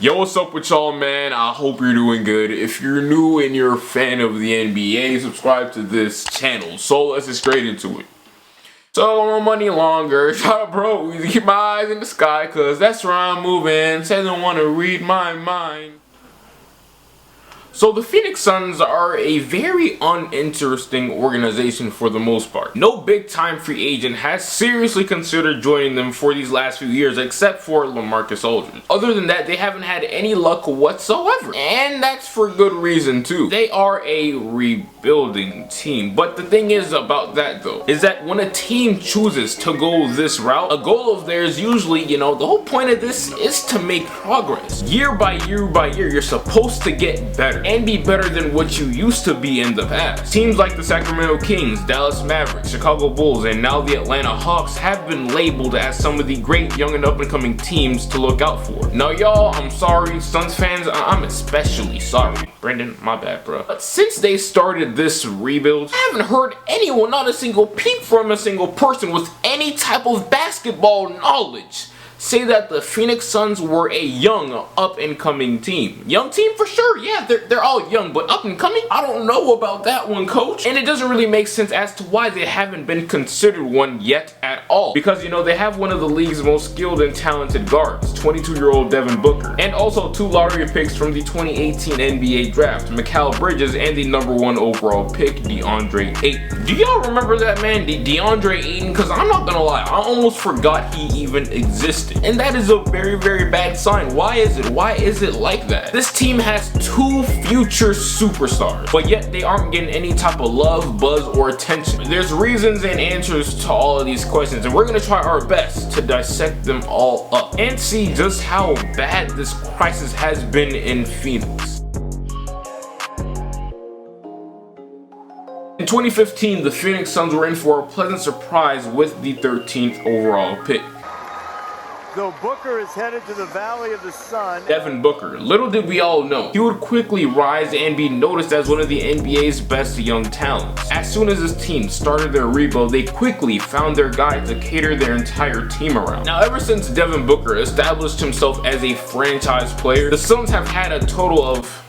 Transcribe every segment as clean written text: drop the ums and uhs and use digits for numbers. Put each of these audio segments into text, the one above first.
Yo, what's up with y'all, man? I hope you're doing good. If you're new and you're a fan of the NBA, subscribe to this channel. So let's get straight into it. So no money longer. Shut up, bro. Keep my eyes in the sky, cause that's where I'm moving. Say they wanna read my mind. So the Phoenix Suns are a very uninteresting organization for the most part. No big time free agent has seriously considered joining them for these last few years except for LaMarcus Aldridge. Other than that, they haven't had any luck whatsoever. And that's for good reason too. They are a rebuilding team. But the thing is about that though, is that when a team chooses to go this route, a goal of theirs usually, the whole point of this is to make progress. Year by year by year, you're supposed to get better and be better than what you used to be in the past. Teams like the Sacramento Kings, Dallas Mavericks, Chicago Bulls, and now the Atlanta Hawks have been labeled as some of the great young and up and coming teams to look out for. Now y'all, I'm sorry, Suns fans, I'm especially sorry. Brendan, my bad, bro. But since they started this rebuild, I haven't heard anyone, not a single peep from a single person with any type of basketball knowledge, say that the Phoenix Suns were a young, up-and-coming team. Young team for sure, yeah, they're all young, but up-and-coming? I don't know about that one, coach. And it doesn't really make sense as to why they haven't been considered one yet at all. Because, they have one of the league's most skilled and talented guards, 22-year-old Devin Booker, and also 2 lottery picks from the 2018 NBA draft, Mikal Bridges, and the #1 overall pick, DeAndre Ayton. Do y'all remember that man, DeAndre Ayton? Because I'm not gonna lie, I almost forgot he even existed. And that is a very, very bad sign. Why is it? Why is it like that? This team has 2 future superstars, but yet they aren't getting any type of love, buzz, or attention. There's reasons and answers to all of these questions, and we're gonna try our best to dissect them all up and see just how bad this crisis has been in Phoenix. In 2015, the Phoenix Suns were in for a pleasant surprise with the 13th overall pick. So Booker is headed to the Valley of the Sun. Devin Booker. Little did we all know, he would quickly rise and be noticed as one of the NBA's best young talents. As soon as this team started their rebuild, they quickly found their guy to cater their entire team around. Now, ever since Devin Booker established himself as a franchise player, the Suns have had a total of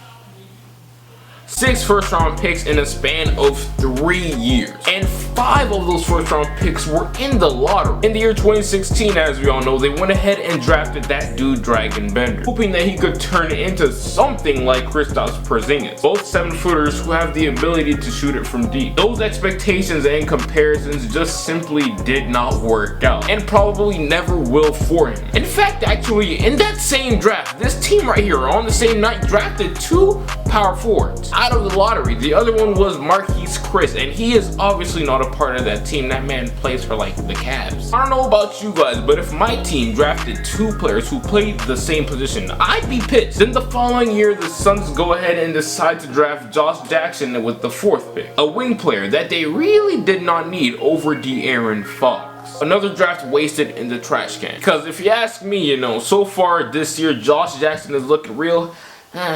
6 first-round picks in a span of 3 years. And 5 of those first-round picks were in the lottery. In the year 2016, as we all know, they went ahead and drafted that dude Dragon Bender, hoping that he could turn into something like Kristaps Porzingis. Both 7-footers who have the ability to shoot it from deep. Those expectations and comparisons just simply did not work out, and probably never will for him. In fact, actually, in that same draft, this team right here on the same night drafted 2 power forwards out of the lottery. The other one was Marquise Chris, and he is obviously not a part of that team. That man plays for like the Cavs. I don't know about you guys, but if my team drafted 2 players who played the same position, I'd be pissed. Then the following year, the Suns go ahead and decide to draft Josh Jackson with the 4th pick, a wing player that they really did not need over De'Aaron Fox. Another draft wasted in the trash can. Because if you ask me, so far this year, Josh Jackson is looking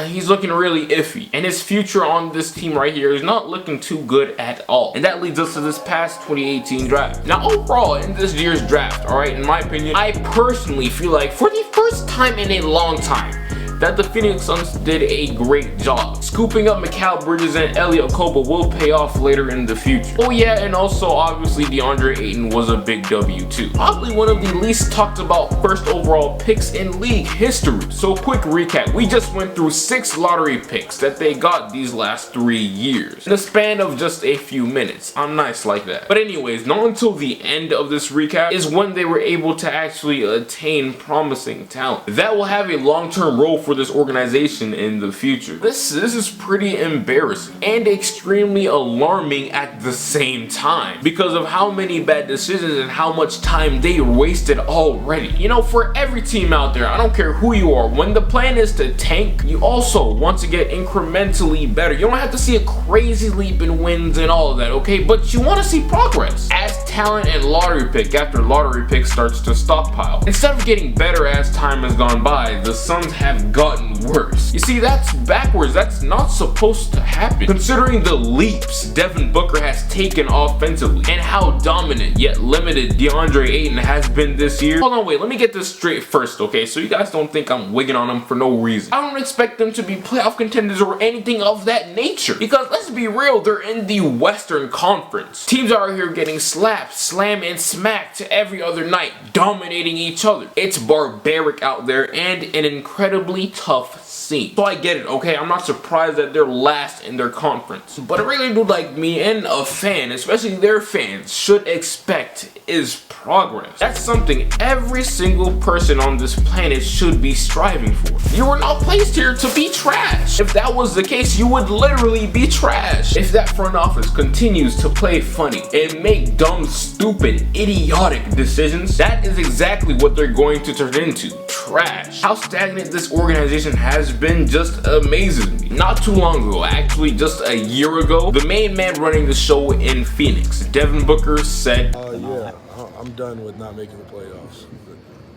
he's looking really iffy, and his future on this team right here is not looking too good at all. And that leads us to this past 2018 draft. Now, overall, in this year's draft, alright, in my opinion, I personally feel like for the first time in a long time, that the Phoenix Suns did a great job. Scooping up Mikal Bridges and Elliot Kobo will pay off later in the future. Oh yeah, and also obviously DeAndre Ayton was a big W too. Probably one of the least talked about first overall picks in league history. So quick recap, we just went through 6 lottery picks that they got these last 3 years in the span of just a few minutes. I'm nice like that. But anyways, not until the end of this recap is when they were able to actually attain promising talent that will have a long-term role for this organization in the future. This is pretty embarrassing and extremely alarming at the same time because of how many bad decisions and how much time they wasted already. For every team out there, I don't care who you are, when the plan is to tank, you also want to get incrementally better. You don't have to see a crazy leap in wins and all of that, okay? But you want to see progress as talent and lottery pick after lottery pick starts to stockpile. Instead of getting better as time has gone by, the Suns have gotten worse. You see, that's backwards. That's not supposed to happen. Considering the leaps Devin Booker has taken offensively and how dominant yet limited DeAndre Ayton has been this year. Hold on, wait, let me get this straight first, okay? So you guys don't think I'm wigging on them for no reason. I don't expect them to be playoff contenders or anything of that nature, because let's be real, they're in the Western Conference. Teams are here getting slapped, slammed, and smacked every other night, dominating each other. It's barbaric out there and an incredibly tough scene. So I get it, okay? I'm not surprised that they're last in their conference. But a regular dude like me and a fan, especially their fans, should expect is progress. That's something every single person on this planet should be striving for. You were not placed here to be trash. If that was the case, you would literally be trash. If that front office continues to play funny and make dumb, stupid, idiotic decisions, that is exactly what they're going to turn into. Trash. How stagnant this organization has been just amazes me. Not too long ago, actually just a year ago, the main man running the show in Phoenix, Devin Booker, said, yeah, I'm done with not making the playoffs.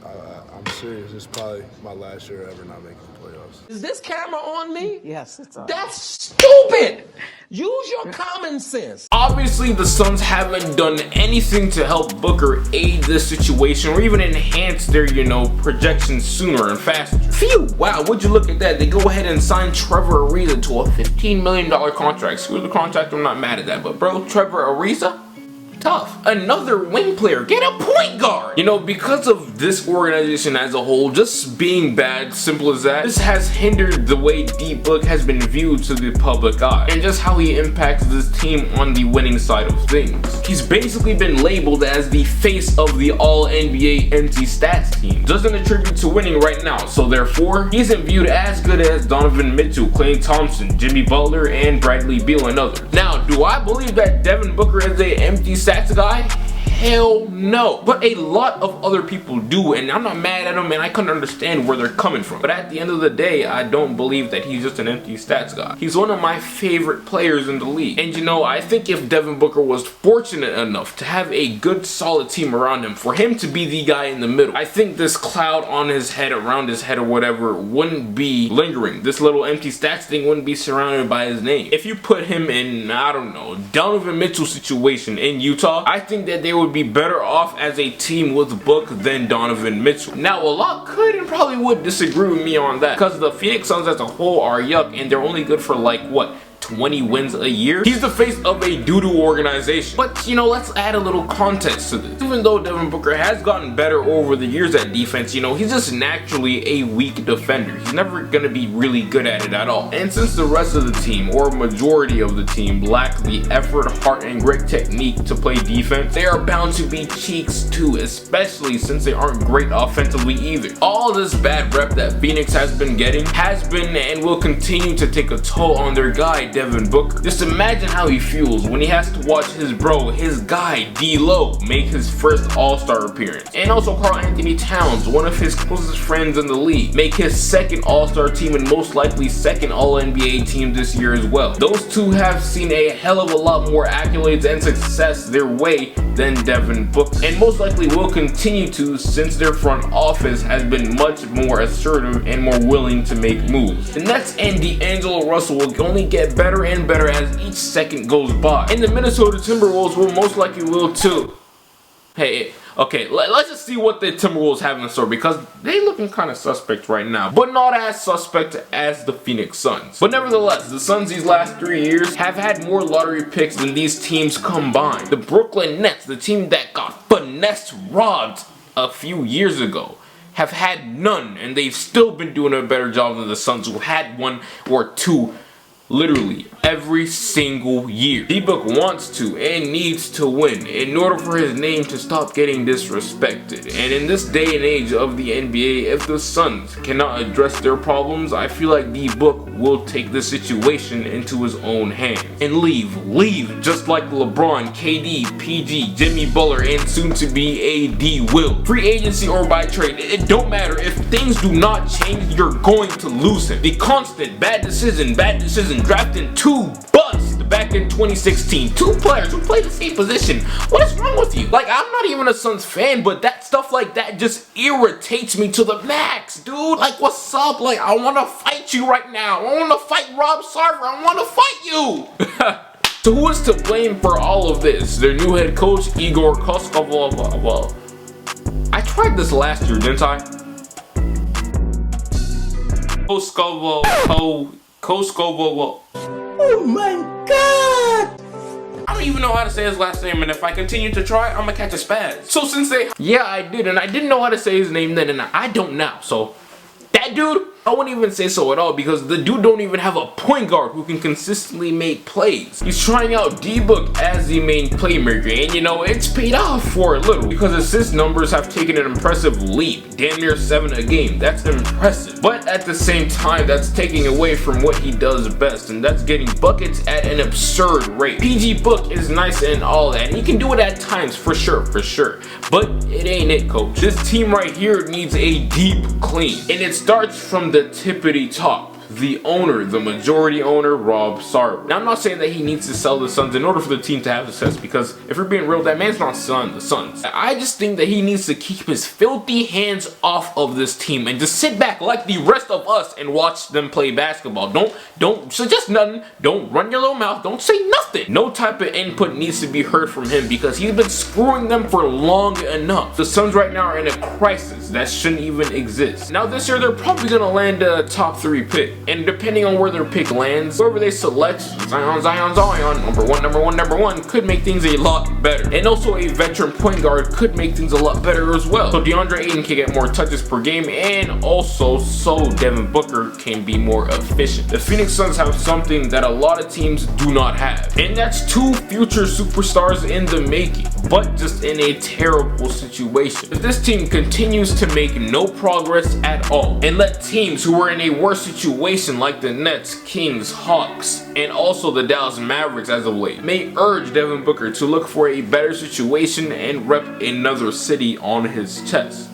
I'm serious. It's probably my last year ever not making the playoffs. Is this camera on me? Yes, it's on. That's stupid! Use your common sense. Obviously, the Suns haven't done anything to help Booker aid this situation or even enhance their, projections sooner and faster. Phew, wow, would you look at that? They go ahead and sign Trevor Ariza to a $15 million contract. Screw the contract, I'm not mad at that. But bro, Trevor Ariza? Tough. Another wing player. Get a point guard. Because of this organization as a whole just being bad, simple as that, this has hindered the way D.Book has been viewed to the public eye and just how he impacts this team on the winning side of things. He's basically been labeled as the face of the all-NBA empty stats team. Doesn't attribute to winning right now, so therefore, he isn't viewed as good as Donovan Mitchell, Klay Thompson, Jimmy Butler, and Bradley Beal and others. Now, do I believe that Devin Booker is an empty stats guy? Hell no. But a lot of other people do, and I'm not mad at them, and I couldn't understand where they're coming from. But at the end of the day, I don't believe that he's just an empty stats guy. He's one of my favorite players in the league. And I think if Devin Booker was fortunate enough to have a good solid team around him, for him to be the guy in the middle, I think this cloud on his head, around his head or whatever, wouldn't be lingering. This little empty stats thing wouldn't be surrounded by his name. If you put him in, I don't know, Donovan Mitchell situation in Utah, I think that they would be better off as a team with Book than Donovan Mitchell. Now, a lot could and probably would disagree with me on that, because the Phoenix Suns as a whole are yuck, and they're only good for like, what, 20 wins a year? He's the face of a doo-doo organization. But, let's add a little context to this. Even though Devin Booker has gotten better over the years at defense, he's just naturally a weak defender. He's never gonna be really good at it at all. And since the rest of the team, or majority of the team, lack the effort, heart, and grit technique to play defense, they are bound to be cheeks too, especially since they aren't great offensively either. All this bad rep that Phoenix has been getting has been and will continue to take a toll on their guy, Devin Booker. Just imagine how he feels when he has to watch his guy, D.Lo, make his first All-Star appearance. And also Karl Anthony Towns, one of his closest friends in the league, make his second All-Star team and most likely second All-NBA team this year as well. Those two have seen a hell of a lot more accolades and success their way than Devin Booker, and most likely will continue to, since their front office has been much more assertive and more willing to make moves. The Nets and D'Angelo Russell will only get better and better as each second goes by, and the Minnesota Timberwolves will most likely will too. Hey, okay, let's just see what the Timberwolves have in store, because they looking kind of suspect right now, but not as suspect as the Phoenix Suns. But nevertheless, the Suns these last 3 years have had more lottery picks than these teams combined. The Brooklyn Nets, the team that got finessed, robbed a few years ago, have had none, and they've still been doing a better job than the Suns, who had one or two literally every single year. D.Book wants to and needs to win in order for his name to stop getting disrespected. And in this day and age of the NBA, if the Suns cannot address their problems, I feel like D.Book will take the situation into his own hands and leave just like LeBron, KD, PG, Jimmy Butler, and soon to be AD will. Free agency or by trade, it don't matter. If things do not change, you're going to lose him. The constant bad decision, drafting two busts back in 2016. Two players who play the same position. What is wrong with you? Like, I'm not even a Suns fan, but that stuff like that just irritates me to the max, dude. Like, what's up? Like, I want to fight fight you right now. I want to fight Rob Sarver. I want to fight you. So who is to blame for all of this? Their new head coach, Igor Koskovo. Well, I tried this last year, didn't I? Koskovo. Oh my God! I don't even know how to say his last name, and if I continue to try, I'm gonna catch a spaz. So since yeah, I did, and I didn't know how to say his name then, and I don't now. So that dude, I wouldn't even say so at all, because the dude don't even have a point guard who can consistently make plays. He's trying out D.Book as the main playmaker, and you know, it's paid off for a little, because assist numbers have taken an impressive leap, damn near 7 a game. That's impressive, but at the same time, that's taking away from what he does best, and that's getting buckets at an absurd rate. PG Book is nice and all that, and he can do it at times, for sure, but it ain't it, coach. This team right here needs a deep clean, and it starts from the tippity top. The owner, the majority owner, Rob Sarver. Now, I'm not saying that he needs to sell the Suns in order for the team to have success, because if we're being real, that man's not selling the Suns. I just think that he needs to keep his filthy hands off of this team and just sit back like the rest of us and watch them play basketball. Don't suggest nothing. Don't run your little mouth. Don't say nothing. No type of input needs to be heard from him, because he's been screwing them for long enough. The Suns right now are in a crisis that shouldn't even exist. Now, this year, they're probably going to land a top 3 pick. And depending on where their pick lands, whoever they select, Zion, number one, could make things a lot better. And also a veteran point guard could make things a lot better as well. So DeAndre Ayton can get more touches per game, and also so Devin Booker can be more efficient. The Phoenix Suns have something that a lot of teams do not have, and that's 2 future superstars in the making, but just in a terrible situation. If this team continues to make no progress at all, and let teams who are in a worse situation like the Nets, Kings, Hawks, and also the Dallas Mavericks as of late, may urge Devin Booker to look for a better situation and rep another city on his chest.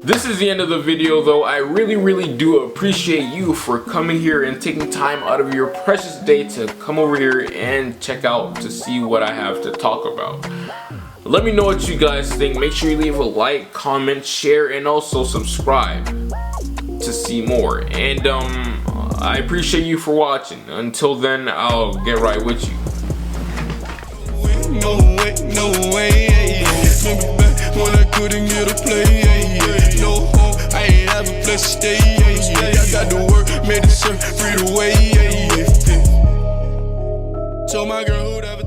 This is the end of the video, though. I really do appreciate you for coming here and taking time out of your precious day to come over here and check out to see what I have to talk about. Let me know what you guys think. Make sure you leave a like, comment, share, and also subscribe to see more. And I appreciate you for watching. Until then, I'll get right with you. No way, remember back when I couldn't get a play, no home, I ain't have a place to stay, I got to work, made the shirt, free the way, Told my girl who'd ever